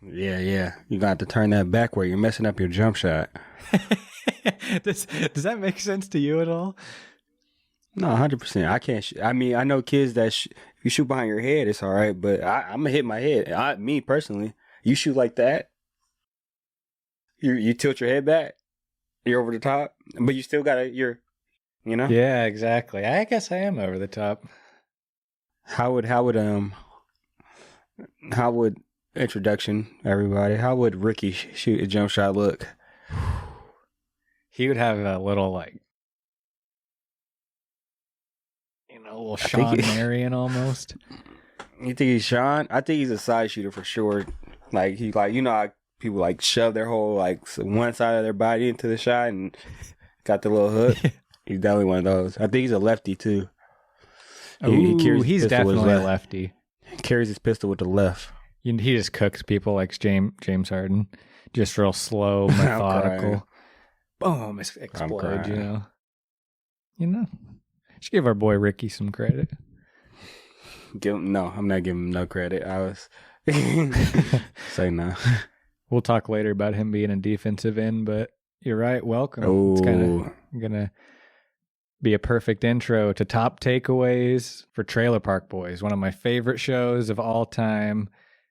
Yeah, yeah. You got to turn that back where you're messing up your jump shot. Does that make sense to you at all? No, 100%. I can't. I mean, I know kids that if you shoot behind your head, it's all right. But I'm gonna hit my head. Me personally, you shoot like that. You tilt your head back. You're over the top, but you still gotta. You know. Yeah, exactly. I guess I am over the top. How would introduction everybody? How would Ricky shoot a jump shot look? He would have a little a little Sean Marion almost. You think he's Sean? I think he's a side shooter for sure. Like how people like shove their whole one side of their body into the shot and got the little hook. He's definitely one of those. I think he's a lefty too. He's definitely a lefty. He carries his pistol with the left. He just cooks people like James Harden. Just real slow, methodical. Boom, explodes, you know. Should give our boy Ricky some credit. No, I'm not giving him no credit. I was say no. We'll talk later about him being a defensive end, but you're right. Welcome. Ooh. It's kind of gonna be a perfect intro to top takeaways for Trailer Park Boys, one of my favorite shows of all time.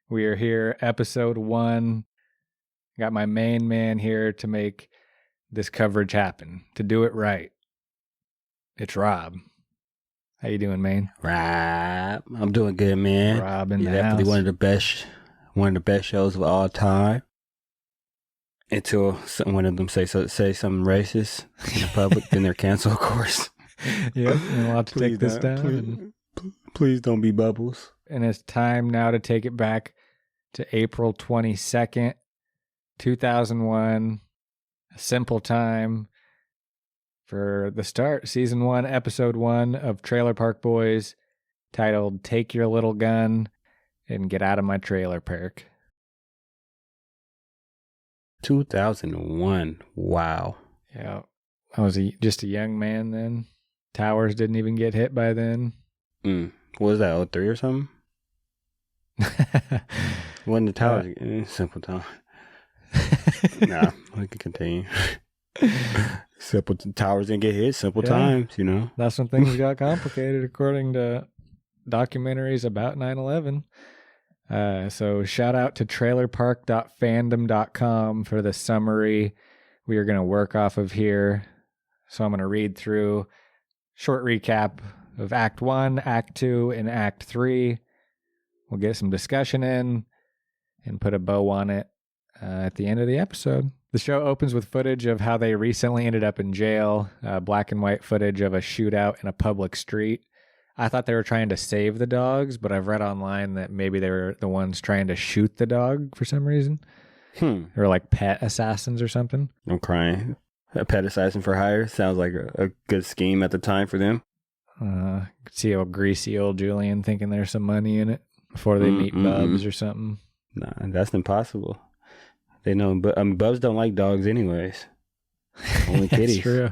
We are here, episode 1. Got my main man here to make this coverage happen, to do it right. It's Rob. How you doing, man? Rob, I'm doing good, man. Rob in the definitely house. one of the best shows of all time. Until one of them say something racist in the public, then they're canceled, of course. Yep, and we'll have to take this down. Please don't be Bubbles. And it's time now to take it back to April 22nd, 2001. A simple time for the start, season 1, episode 1 of Trailer Park Boys, titled "Take Your Little Gun and Get Out of My Trailer Park." 2001. Wow. Yeah, I was just a young man then. Towers didn't even get hit by then. What was that, 03 or something? When the towers, simple time. Nah, we can continue. Simple towers didn't get hit. Simple times, That's when things got complicated, according to documentaries about 9/11. So shout out to trailerpark.fandom.com for the summary we are going to work off of here. So I'm going to read through short recap of Act 1, Act 2, and Act 3. We'll get some discussion in and put a bow on it at the end of the episode. The show opens with footage of how they recently ended up in jail, black and white footage of a shootout in a public street. I thought they were trying to save the dogs, but I've read online that maybe they were the ones trying to shoot the dog for some reason. They were like pet assassins or something. I'm crying. A pet assassin for hire sounds like a good scheme at the time for them. Could see old greasy old Julian thinking there's some money in it before they meet Bubs or something. Nah, that's impossible. They know, but Bubs don't like dogs anyways. Only kitties. That's true.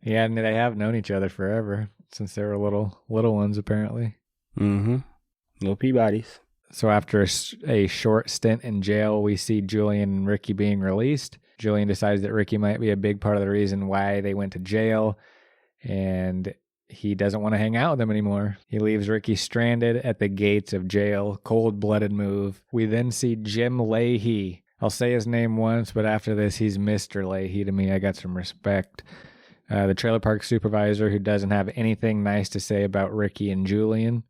Yeah, and they have known each other forever since they were little ones, apparently. Little Peabodies. So after a short stint in jail, we see Julian and Ricky being released. Julian decides that Ricky might be a big part of the reason why they went to jail, and he doesn't want to hang out with them anymore. He leaves Ricky stranded at the gates of jail. Cold-blooded move. We then see Jim Leahy. I'll say his name once, but after this, he's Mr. Leahy to me. I got some respect. The trailer park supervisor who doesn't have anything nice to say about Ricky and Julian.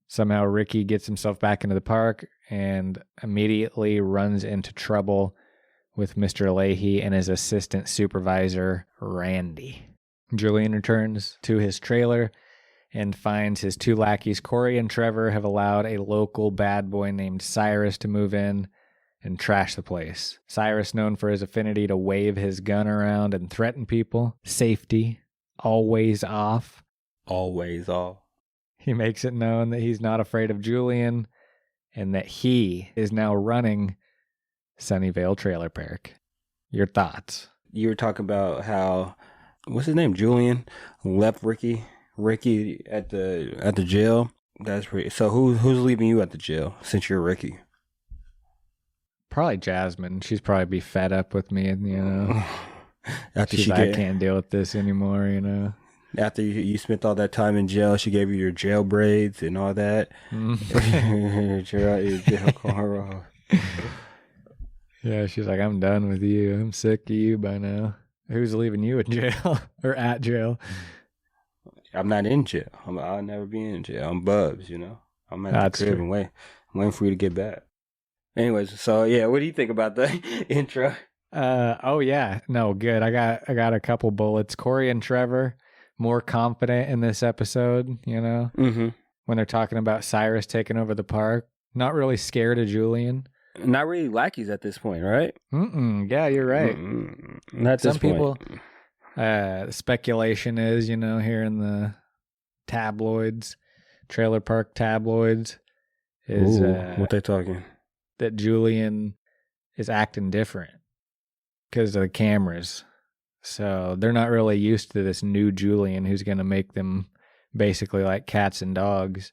Somehow Ricky gets himself back into the park and immediately runs into trouble with Mr. Leahy and his assistant supervisor, Randy. Julian returns to his trailer and finds his 2 lackeys, Corey and Trevor, have allowed a local bad boy named Cyrus to move in and trash the place. Cyrus, known for his affinity to wave his gun around and threaten people. Safety, always off. Always off. He makes it known that he's not afraid of Julian and that he is now running Sunnyvale Trailer Park. Your thoughts? You were talking about how, what's his name? Julian left Ricky at the jail. That's pretty. So who's leaving you at the jail since you're Ricky? Probably Jasmine. She's probably be fed up with me, and After she's like, I can't deal with this anymore. After you spent all that time in jail, she gave you your jail braids and all that. your jail cornrows. Yeah, she's like, I'm done with you. I'm sick of you by now. Who's leaving you in jail or at jail? I'm not in jail. I'll never be in jail. I'm Bubs, I'm at That's the crib true. and waiting for you to get back. Anyways, so yeah, what do you think about the intro? Oh yeah, no, good. I got a couple bullets. Corey and Trevor more confident in this episode, Mm-hmm. when they're talking about Cyrus taking over the park. Not really scared of Julian. Not really lackeys at this point, right? Yeah, you're right. Not Some this people. point. Speculation is, here in the tabloids, trailer park tabloids, is what they talking? that Julian is acting different because of the cameras. So they're not really used to this new Julian who's going to make them basically like cats and dogs.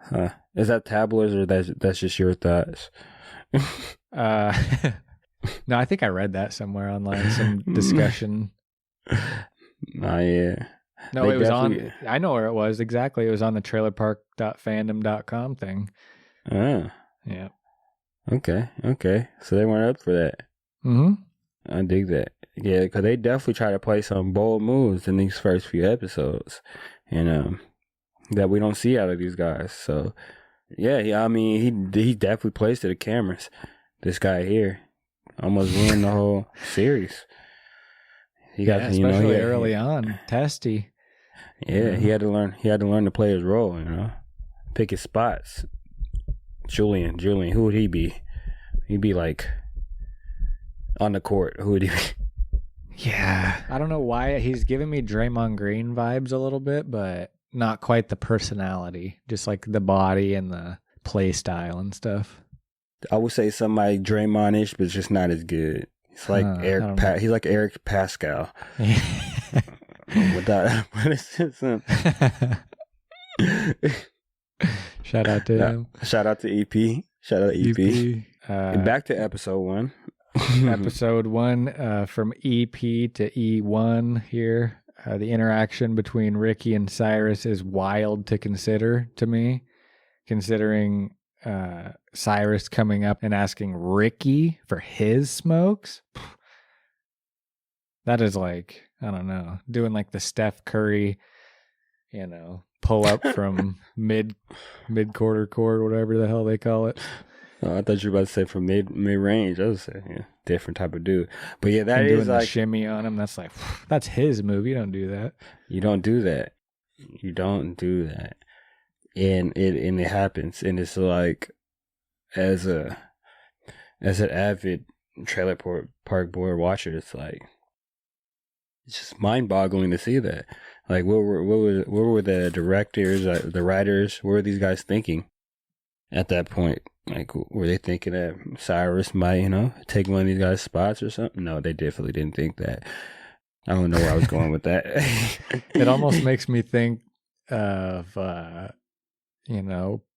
Huh. Is that tabloids or that's just your thoughts? No, I think I read that somewhere online, some discussion. Yeah. No, it was on, I know where it was exactly. It was on the trailerpark.fandom.com thing. Ah. Yeah. Okay. So they weren't up for that. Mm-hmm. I dig that. Yeah, because they definitely try to play some bold moves in these first few episodes, and that we don't see out of these guys. So, yeah. I mean, he definitely plays to the cameras. This guy here almost ruined the whole series. He got, especially early on, testy. Yeah, he had to learn. He had to learn to play his role. Pick his spots. Julian, who would he be? He'd be like on the court. Who would he be? Yeah, I don't know why he's giving me Draymond Green vibes a little bit, but not quite the personality. Just like the body and the play style and stuff. I would say somebody Draymond-ish, but just not as good. He's like he's like Eric Pascal. Without, Shout out to him. Shout out to EP. Shout out to EP. And back to episode 1. Episode 1, from EP to E1 here. The interaction between Ricky and Cyrus is wild to consider to me, considering Cyrus coming up and asking Ricky for his smokes. That is like, I don't know, doing like the Steph Curry, pull up from mid quarter court, whatever the hell they call it. Oh, I thought you were about to say from mid range. I was saying, different type of dude. But yeah, that is doing like the shimmy on him. That's like, that's his move. You don't do that. You don't do that. And it happens, and it's like, as an avid trailer park boy watcher, it's just mind-boggling to see that. Like, what were the directors, the writers? What were these guys thinking at that point? Like, were they thinking that Cyrus might, take one of these guys' spots or something? No, they definitely didn't think that. I don't know where I was going with that. It almost makes me think of,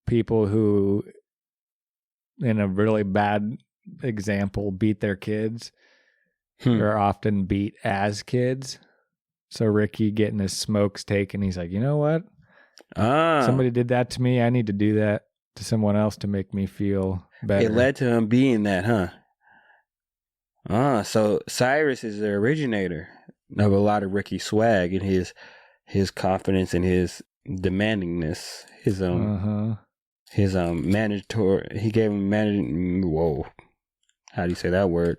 people who, in a really bad example, beat their kids, or often beat as kids. So Ricky getting his smokes taken, he's like, you know what? Somebody did that to me. I need to do that to someone else to make me feel better. It led to him being that, huh? So Cyrus is the originator of a lot of Ricky's swag and his confidence and his demandingness. His mandatory. He gave him Whoa, how do you say that word?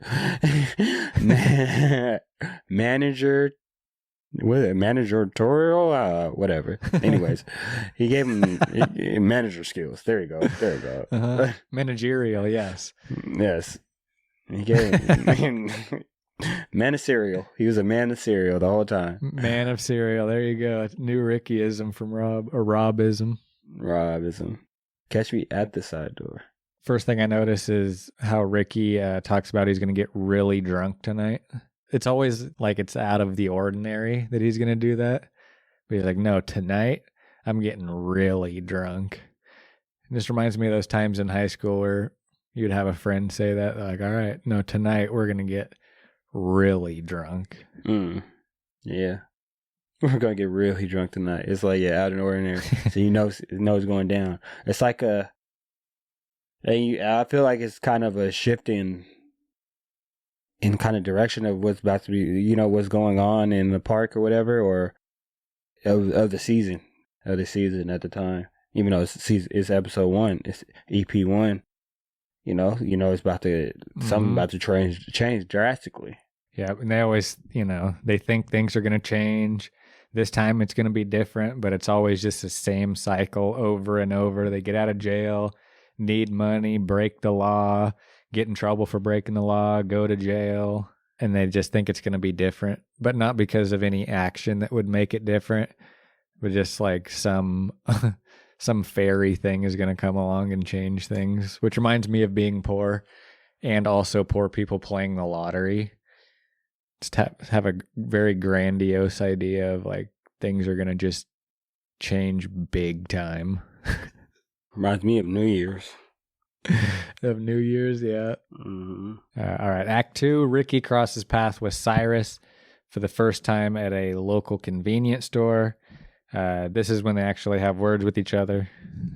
Manager. What is it? Managerial? Whatever. Anyways, he gave him manager skills. There you go. Managerial, yes. Yes. He gave him man of cereal. He was a man of cereal the whole time. Man of cereal. There you go. New Rickyism from Rob, or Robism. Robism. Catch me at the side door. First thing I notice is how Ricky talks about he's going to get really drunk tonight. It's always like it's out of the ordinary that he's going to do that. But he's like, no, tonight I'm getting really drunk. It just reminds me of those times in high school where, You'd have a friend say that, like, all right, no, tonight we're going to get really drunk. Yeah. We're going to get really drunk tonight. It's like, yeah, out of the ordinary. So you know it's going down. It's like I feel like it's kind of a shift in kind of direction of what's about to be, you know, what's going on in the park or whatever, or of the season at the time. Even though it's episode 1, it's EP 1. You know, it's about to something about to change drastically. Yeah, and they always, you know, they think things are going to change. This time it's going to be different, but it's always just the same cycle over and over. They get out of jail, need money, break the law, get in trouble for breaking the law, go to jail, and they just think it's going to be different, but not because of any action that would make it different, but just like some fairy thing is going to come along and change things, which reminds me of being poor and also poor people playing the lottery. Just have a very grandiose idea of like things are going to just change big time. Reminds me of New Year's. Of New Year's, yeah. Mm-hmm. All right, Act 2, Ricky crosses paths with Cyrus for the first time at a local convenience store. This is when they actually have words with each other.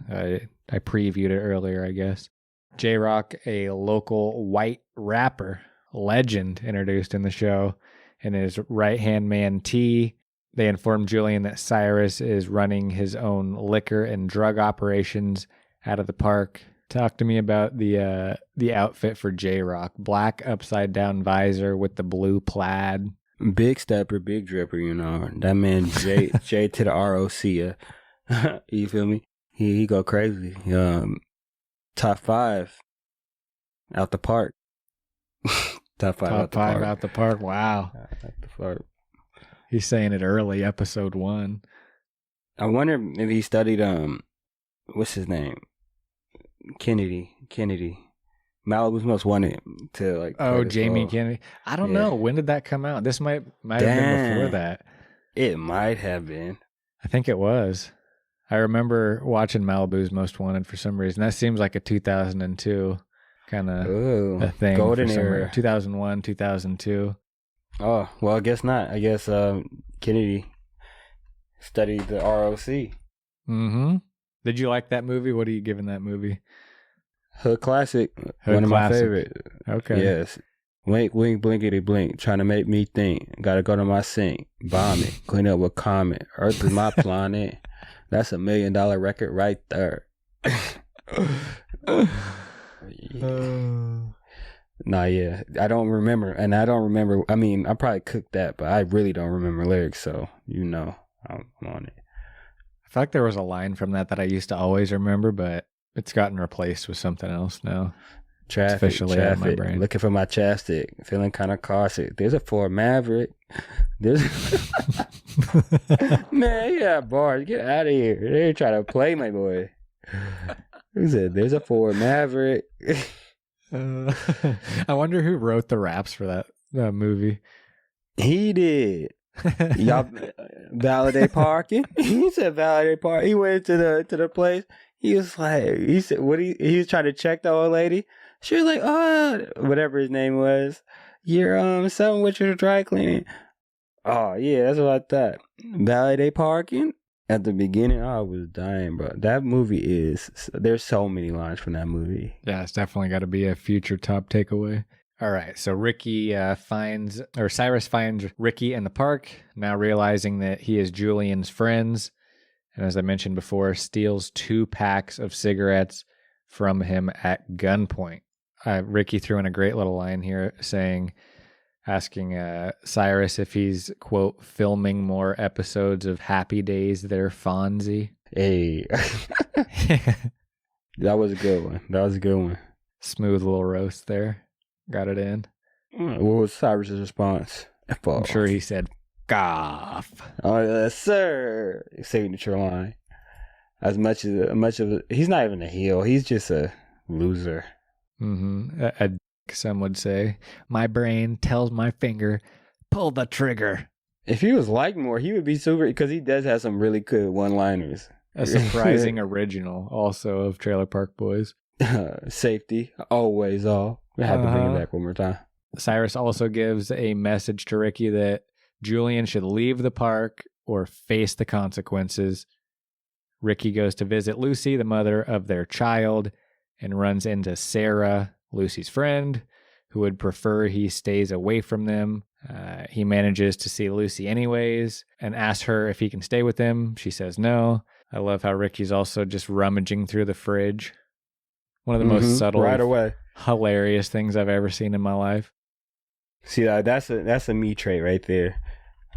I previewed it earlier, I guess. J-Rock, a local white rapper legend introduced in the show, and his right-hand man T. They inform Julian that Cyrus is running his own liquor and drug operations out of the park. Talk to me about the outfit for J-Rock. Black upside-down visor with the blue plaid. Big stepper, big dripper, you know. That man J to the ROC. You feel me? He go crazy. Top 5 out the park. Top 5 out the park. Wow. Out the park. He's saying it early, episode 1. I wonder if he studied what's his name? Kennedy. Malibu's Most Wanted to like. Oh, Jamie Kennedy. I don't know. When did that come out? This might have been before that. It might have been. I think it was. I remember watching Malibu's Most Wanted for some reason. That seems like a 2002 kind of a thing. Golden era. 2001, 2002. Oh, well, I guess not. I guess Kennedy studied the ROC. Mm-hmm. Did you like that movie? What are you giving that movie? Hood classic. One of my favorite. Okay. Yes. Wink, wink, blinkety blink. Trying to make me think. Gotta go to my sink. Bomb it. Clean up with comment. Earth is my planet. That's $1 million record right there. Nah, yeah. I don't remember. And I don't remember. I mean, I probably cooked that, but I really don't remember lyrics. So, you know, I'm on it. I feel like there was a line from that I used to always remember, but it's gotten replaced with something else now. Traffic, it's officially out of my brain. Looking for my chapstick. Feeling kind of caustic. There's a Ford Maverick. There's man, yeah, bars. Get out of here. They're trying to play my boy. Who said there's a Ford Maverick? I wonder who wrote the raps for that movie. He did. Y'all validate parking. He said validate parking. He went to the place. He was like, he said, he was trying to check the old lady. She was like, oh, whatever his name was. You're something with your dry cleaning. Oh yeah, that's what I thought. Validate parking. At the beginning, I was dying, bro. That movie there's so many lines from that movie. Yeah, it's definitely got to be a future top takeaway. All right, so Cyrus finds Ricky in the park, now realizing that he is Julian's friends. And as I mentioned before, steals 2 packs of cigarettes from him at gunpoint. Ricky threw in a great little line here asking Cyrus if he's, quote, filming more episodes of Happy Days there, Fonzie. Hey. That was a good one. Smooth little roast there. Got it in. What was Cyrus's response? I'm sure he said, "Cough." Oh, yes, sir. Signature line. As much of he's not even a heel. He's just a loser. Mm-hmm. A dick, some would say. My brain tells my finger, pull the trigger. If he was liked more, he would be super, because he does have some really good one-liners. A surprising original, also, of Trailer Park Boys. Safety, always all. We had to bring it back one more time. Cyrus also gives a message to Ricky that Julian should leave the park or face the consequences. Ricky goes to visit Lucy, the mother of their child, and runs into Sarah, Lucy's friend, who would prefer he stays away from them. He manages to see Lucy anyways and asks her if he can stay with him. She says no. I love how Ricky's also just rummaging through the fridge. One of the most subtle, right away, hilarious things I've ever seen in my life. See, that's a me trait right there.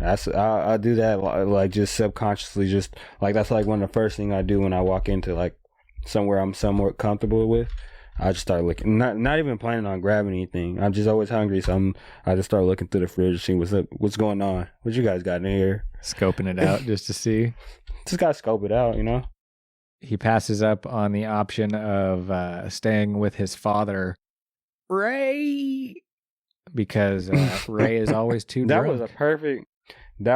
I do that like just subconsciously, just like that's like one of the first things I do when I walk into like somewhere I'm somewhat comfortable with. I just start looking, not even planning on grabbing anything. I'm just always hungry, so I just start looking through the fridge, see what's going on. What you guys got in here? Scoping it out just to see. Just gotta scope it out, you know. He passes up on the option of staying with his father, Ray, because Ray is always too drunk. That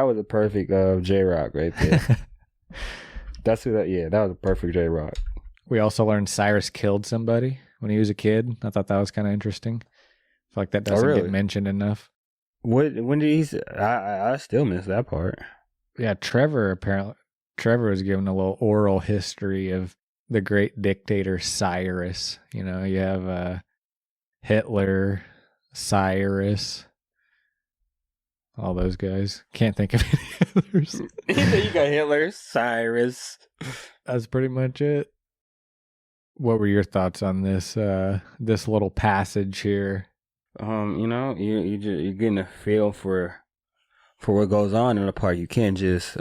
was a perfect J-Rock right there. That was a perfect J-Rock. We also learned Cyrus killed somebody when he was a kid. I thought that was kind of interesting. I feel like that doesn't get mentioned enough. When did he? I still miss that part. Yeah, Trevor was given a little oral history of the great dictator Cyrus. You know, you have Hitler, Cyrus, all those guys. Can't think of any others. You got Hitler, Cyrus. That's pretty much it. What were your thoughts on this little passage here? You know, you're getting a feel for what goes on in the park. You can't just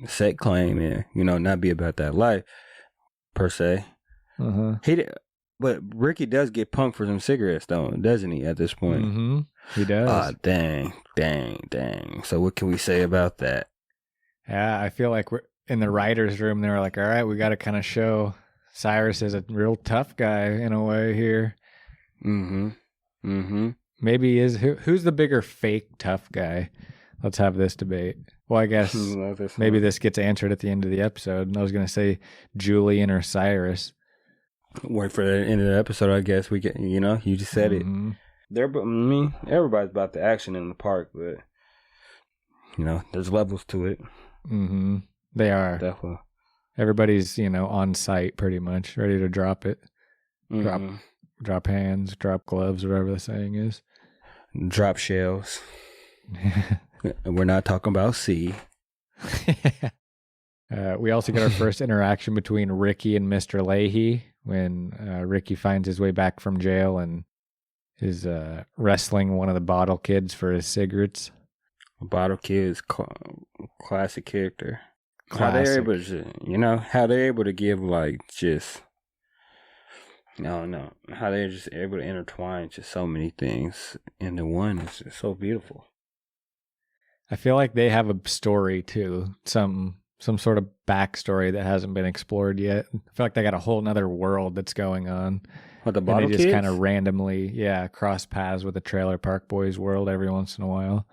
set claim and not be about that life per se. But Ricky does get punked for some cigarettes, though, doesn't he? At this point, he does. Dang. So what can we say about that? Yeah, I feel like we're in the writers' room. They were like, "All right, we got to kind of show Cyrus is a real tough guy in a way here." Maybe he is. Who's the bigger fake tough guy? Let's have this debate. Well, I guess maybe this gets answered at the end of the episode. I was going to say Julian or Cyrus. Wait for the end of the episode, I guess. We get, you just said it. Everybody's about the action in the park, but, there's levels to it. They are. Definitely. Everybody's, on site pretty much, ready to drop it. Drop hands, drop gloves, whatever the saying is. Drop shells. We're not talking about C. We also get our first interaction between Ricky and Mr. Leahy when Ricky finds his way back from jail and is wrestling one of the bottle kids for his cigarettes. Bottle Kid's classic character. Classic. How they're able to give how they're just able to intertwine just so many things into one. It's just so beautiful. I feel like they have a story too, some sort of backstory that hasn't been explored yet. I feel like they got a whole nother world that's going on. What, the bottle kids? They just kind of randomly, cross paths with the Trailer Park Boys world every once in a while.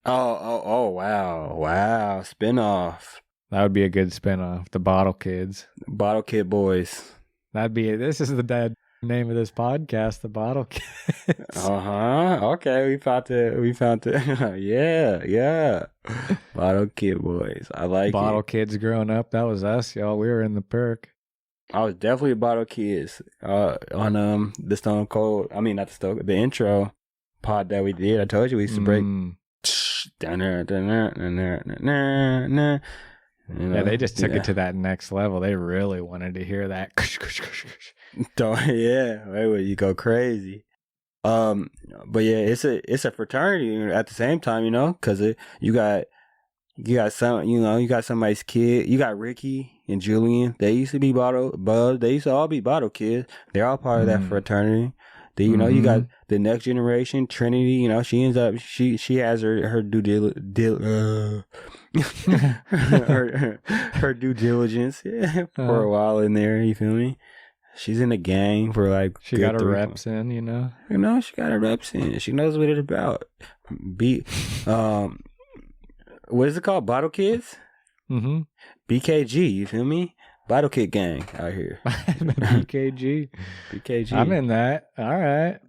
Oh, wow. Spinoff. That would be a good spinoff. The Bottle Kids. Bottle Kid Boys. This is the dead name of this podcast, The Bottle Kids. Okay, we found it. Yeah. Bottle Kid Boys. I like Bottle Kids growing up. That was us, y'all. We were in the perk. I was definitely a Bottle Kids. On the Stone Cold. I mean, not the Stone. The intro pod that we did. I told you we used to break. Down there. Yeah, they just took it to that next level. They really wanted to hear that. You go crazy. But yeah, it's a fraternity at the same time, because you got somebody's kid. You got Ricky and Julian. They used to be They used to all be bottle kids. They're all part of that fraternity. Then you got the next generation, Trinity. She ends up she has her due her due diligence for a while in there. You feel me? She's in the gang for she got her reps in. She got her reps in. She knows what it's about. What is it called? Bottle Kids. BKG. You feel me? Bottle Kick Gang out here. BKG. BKG. I'm in that. All right.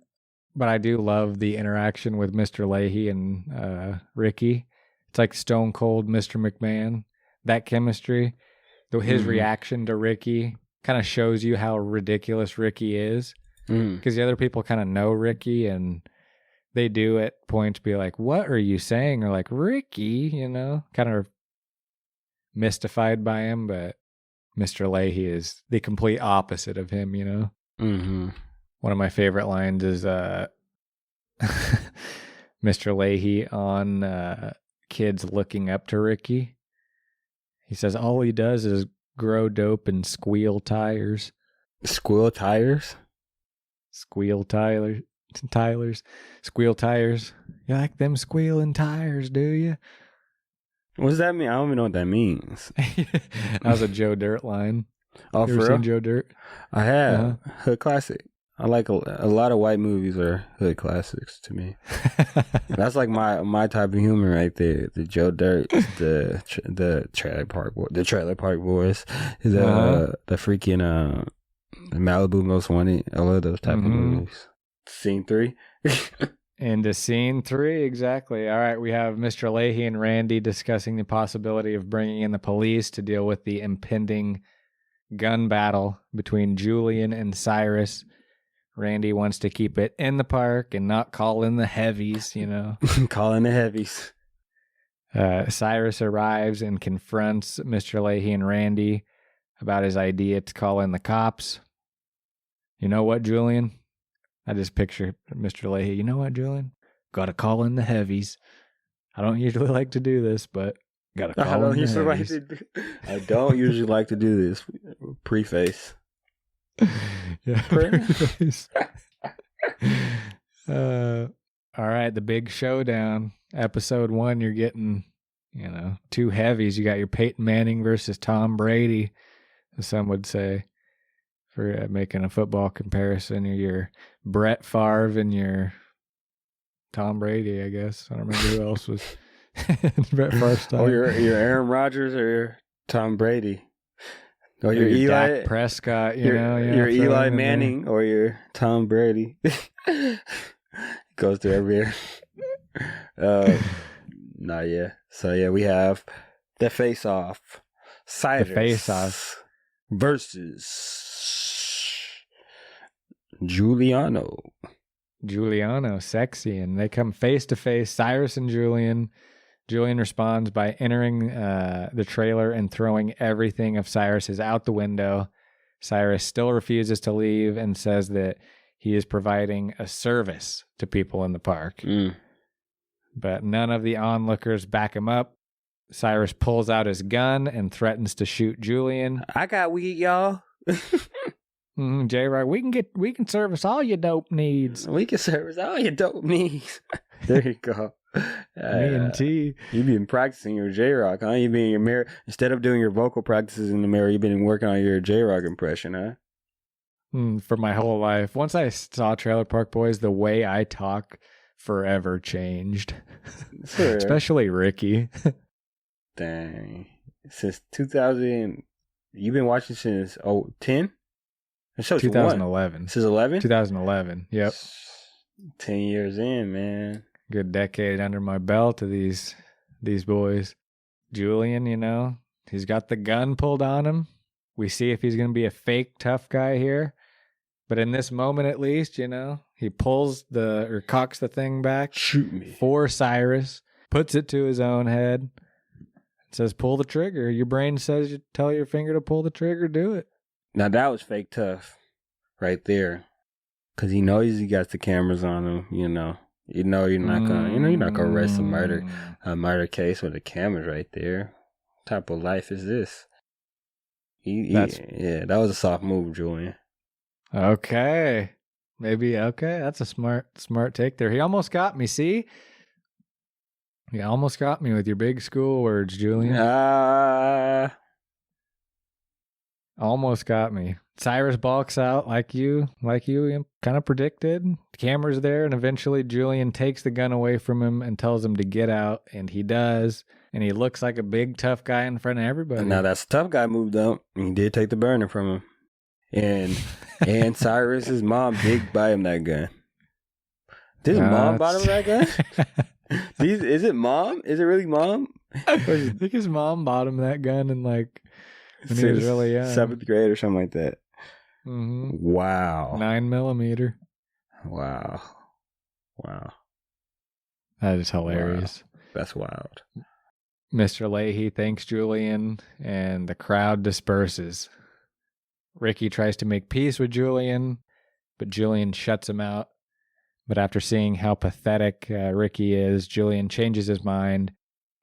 But I do love the interaction with Mr. Leahy and Ricky. It's like Stone Cold Mr. McMahon. That chemistry, his reaction to Ricky kind of shows you how ridiculous Ricky is. Because the other people kind of know Ricky, and they do at points be like, what are you saying? Or like, Ricky, kind of mystified by him. But Mr. Leahy is the complete opposite of him, One of my favorite lines is Mr. Leahy on kids looking up to Ricky. He says all he does is grow dope and squeal tires. Squeal tires? Squeal Tylers. Squeal tires. You like them squealing tires, do you? What does that mean? I don't even know what that means. That was a Joe Dirt line. Oh, you for ever real? seen Joe Dirt? I have. Hood classic. I like a lot of white movies are hood classics to me. That's like my type of humor right there. The Joe Dirt, the Trailer Park Boys, the freaking Malibu Most Wanted. I love those type of movies. Scene 3. Into scene 3, exactly. All right, we have Mr. Leahy and Randy discussing the possibility of bringing in the police to deal with the impending gun battle between Julian and Cyrus. Randy wants to keep it in the park and not call in the heavies, Call in the heavies. Cyrus arrives and confronts Mr. Leahy and Randy about his idea to call in the cops. You know what, Julian? I just picture Mr. Leahy. You know what, Julian? Got to call in the heavies. I don't usually like to do this, but got to call in the heavies. I don't usually like to do this. Preface. Yeah. Preface. All right, the big showdown. Episode 1, you're getting, two heavies. You got your Peyton Manning versus Tom Brady, as some would say, for making a football comparison. Or your Brett Favre and your Tom Brady, I guess. I don't remember who else was Brett Favre's time. Or your Aaron Rodgers or your Tom Brady. Or your Eli Dak Prescott, your Eli Manning or your Tom Brady. Goes through every year. Yeah. So yeah, we have the face-off. Cyrus the face-off versus Juliano, sexy, and they come face to face. Cyrus and Julian. Julian responds by entering the trailer and throwing everything of Cyrus's out the window. Cyrus still refuses to leave and says that he is providing a service to people in the park. But none of the onlookers back him up. Cyrus pulls out his gun and threatens to shoot Julian. I got weed, y'all. J-Rock, we can service all your dope needs. We can service all your dope needs. There you go. Me and T. You've been practicing your J-Rock, huh? You've been in your mirror. Instead of doing your vocal practices in the mirror, you've been working on your J-Rock impression, huh? For my whole life. Once I saw Trailer Park Boys, the way I talk forever changed. Sure. Especially Ricky. Dang. Since 2000, you've been watching since 10? 2011. Since 11? 2011, yep. 10 years in, man. Good decade under my belt of these boys. Julian, he's got the gun pulled on him. We see if he's going to be a fake tough guy here. But in this moment, at least, he cocks the thing back. Shoot me. For Cyrus, puts it to his own head. Says, pull the trigger. Your brain says you tell your finger to pull the trigger, do it. Now that was fake tough right there. Because he knows he got the cameras on him, you're not gonna arrest a murder case with the cameras right there. What type of life is this? That was a soft move, Julian. Okay. That's a smart take there. He almost got me, see? You almost got me with your big school words, Julian. Almost got me. Cyrus balks out like you kind of predicted. The camera's there, and eventually Julian takes the gun away from him and tells him to get out, and he does. And he looks like a big tough guy in front of everybody. And now that's a tough guy move though. He did take the burner from him, and Cyrus's mom did buy him that gun. Did his mom buy him that gun? Is it mom? Is it really mom? I think his mom bought him that gun in like when he was really young, 7th grade or something like that. Mm-hmm. Wow. 9mm. Wow. That is hilarious. Wow. That's wild. Mr. Leahy thanks Julian, and the crowd disperses. Ricky tries to make peace with Julian, but Julian shuts him out. But after seeing how pathetic Ricky is, Julian changes his mind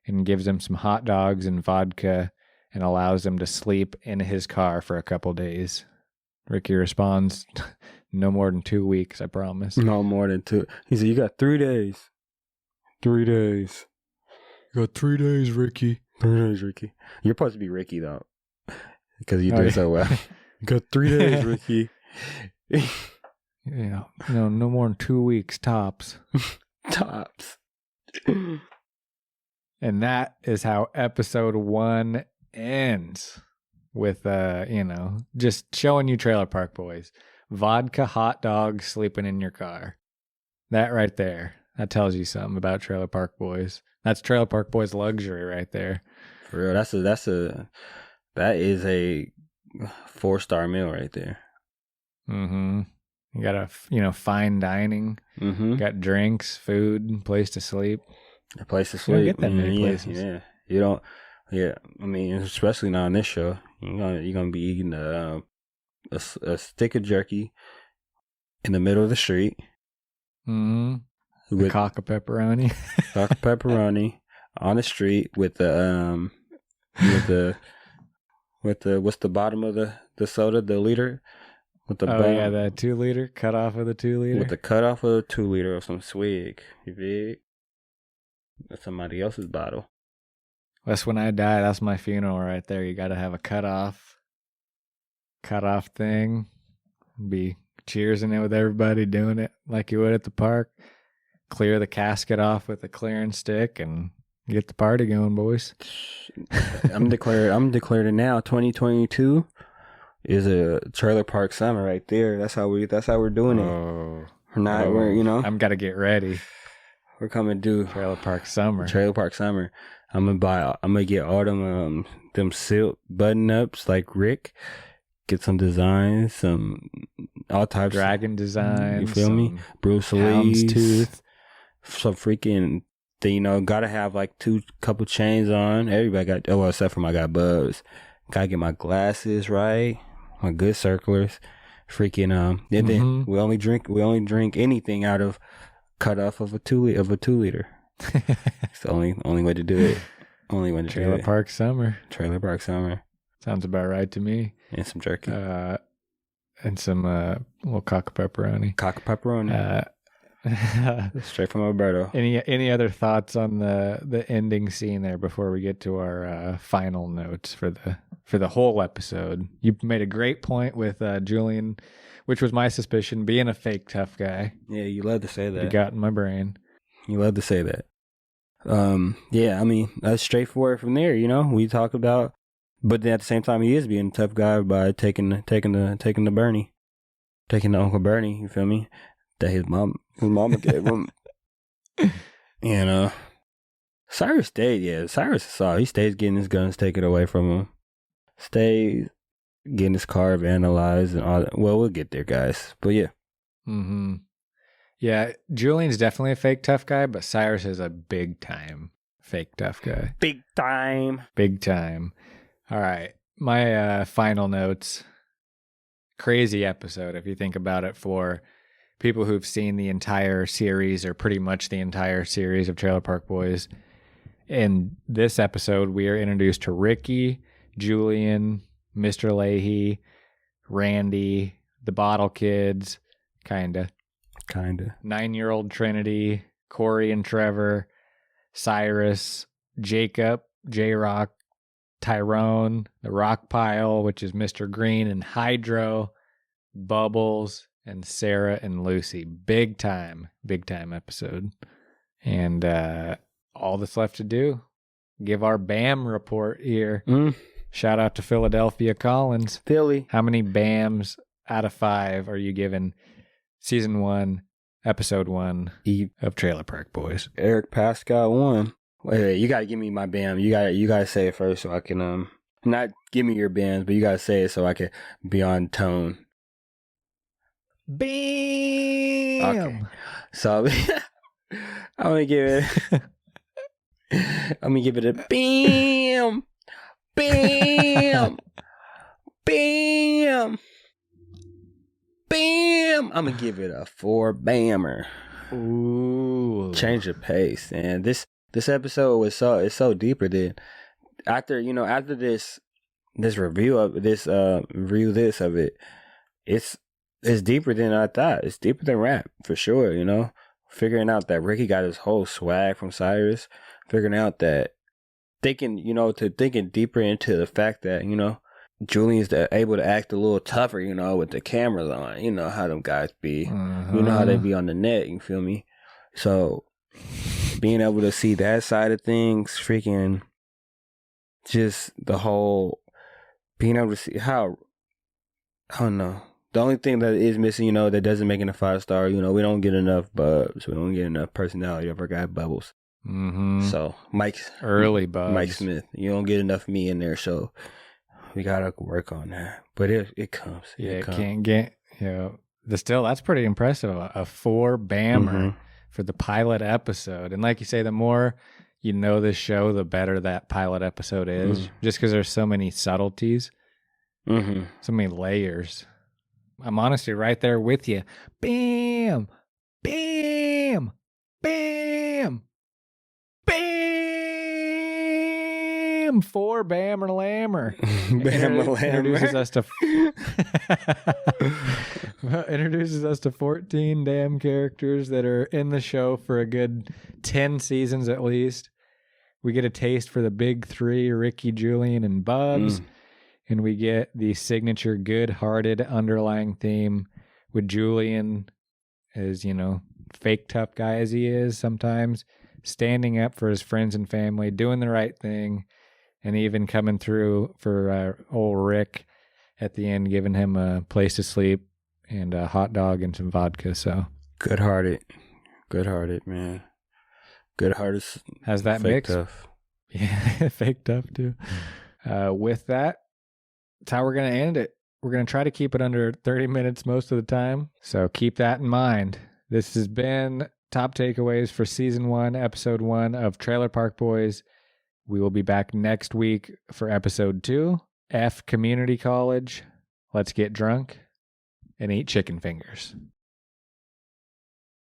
and gives him some hot dogs and vodka and allows him to sleep in his car for a couple days. Ricky responds, no more than 2 weeks, I promise. No more than 2. He said, you got 3 days. 3 days. You got 3 days, Ricky. 3 days, Ricky. You're supposed to be Ricky, though, because you did so well. You got 3 days, Ricky. Yeah, no more than 2 weeks, tops. Tops. And that is how episode 1 ends. With, just showing you Trailer Park Boys. Vodka, hot dogs, sleeping in your car. That right there. That tells you something about Trailer Park Boys. That's Trailer Park Boys luxury right there. For real, that is a 4-star meal right there. Mm-hmm. You got a, fine dining. Mm-hmm. Got drinks, food, place to sleep. A place to sleep. You don't get that many places. Yeah. You don't. Yeah. I mean, especially not on this show. You're gonna be eating a stick of jerky in the middle of the street. Mm-hmm. With cock of pepperoni. Cock of pepperoni on the street with the what's the bottom of the soda, the liter? With the the 2 liter, cut off of the 2 liter. With the cut off of the 2 liter of some swig. You dig? That's somebody else's bottle. That's when I die. That's my funeral right there. You got to have a cut off thing. Be cheersing it with everybody, doing it like you would at the park. Clear the casket off with a clearing stick and get the party going, boys. I'm declaring now. 2022 is a trailer park summer right there. That's how we're doing it. I'm gotta get ready. We're coming to do Trailer Park Summer. Trailer Park Summer. I'm gonna get all them silk button ups like Rick. Get some designs, some all types dragon designs. You feel me? Bruce Lee's tooth. Some freaking thing, gotta have like couple chains on. Everybody got except for I got Bubs. Gotta get my glasses right. My good circlers. Freaking and then we only drink anything out of cut off of a 2 liter. It's the only way to do it. Only way to do it. Trailer Park Summer. Trailer Park Summer. Sounds about right to me. And some jerky. And some little cock of pepperoni. Cock of pepperoni. Straight from Alberto. Any other thoughts on the ending scene there before we get to our final notes for the whole episode? You made a great point with Julian, which was my suspicion, being a fake tough guy. Yeah, you love to say that. You got in my brain. You love to say that. Yeah, I mean, that's straightforward from there, we talk about, but then at the same time, he is being a tough guy by taking the Bernie, taking the Uncle Bernie, you feel me? That his mama gave him. Cyrus stayed, Cyrus is solid. He stays getting his guns taken away from him. Stays getting his car vandalized and all that. Well, we'll get there, guys. But yeah. Mm-hmm. Yeah, Julian's definitely a fake tough guy, but Cyrus is a big time fake tough guy. Big time. Big time. All right. My final notes. Crazy episode, if you think about it, for people who've seen the entire series or pretty much the entire series of Trailer Park Boys. In this episode, we are introduced to Ricky, Julian, Mr. Leahy, Randy, the Bottle Kids, kinda. 9-year-old Trinity, Corey and Trevor, Cyrus, Jacob, J-Rock, Tyrone, the Rock Pile, which is Mr. Green, and Hydro, Bubbles, and Sarah and Lucy. Big time episode. And all that's left to do, give our BAM report here. Shout out to Philadelphia Collins. Philly. How many BAMs out of 5 are you giving season 1, episode 1 of Trailer Park Boys? Eric Pascal 1. Wait, you gotta give me my BAM. You gotta say it first so I can not give me your BAMs, but you gotta say it so I can be on tone. BAM. Okay. So I'm gonna give it a BAM. BAM. BAM. BAM. I'm gonna give it a 4 BAMmer. Ooh. Change the pace, and this episode was so deeper than after this review of it. It's deeper than I thought. It's deeper than rap for sure. Figuring out that Ricky got his whole swag from Cyrus. Figuring out that thinking deeper into the fact that Julian's able to act a little tougher. With the cameras on. You know how them guys be. You know how they be on the net. You feel me? So being able to see that side of things, freaking just the whole being able to see how, I don't know. The only thing that is missing, that doesn't make it a 5-star, we don't get enough bubs. We don't get enough personality of our guy Bubbles. So early bubs. Mike Smith, you don't get enough me in there, so we gotta work on that. But it comes. It can't get, still, that's pretty impressive. A 4 BAMmer for the pilot episode. And like you say, the more you know this show, the better that pilot episode is. Just because there's so many subtleties, so many layers. I'm honestly right there with you. BAM! BAM! BAM! BAM! 4 BAMmer Lammer. Introduces us to 14 damn characters that are in the show for a good 10 seasons at least. We get a taste for the big 3, Ricky, Julian, and Bubs. And we get the signature good-hearted underlying theme with Julian as, fake tough guy as he is sometimes, standing up for his friends and family, doing the right thing, and even coming through for old Rick at the end, giving him a place to sleep and a hot dog and some vodka. So good-hearted, man. Good-hearted. Has that fake mix? Tough. Yeah, fake tough too. With that, that's how we're going to end it. We're going to try to keep it under 30 minutes most of the time. So keep that in mind. This has been Top Takeaways for Season 1, Episode 1 of Trailer Park Boys. We will be back next week for Episode 2, F Community College. Let's get drunk and eat chicken fingers.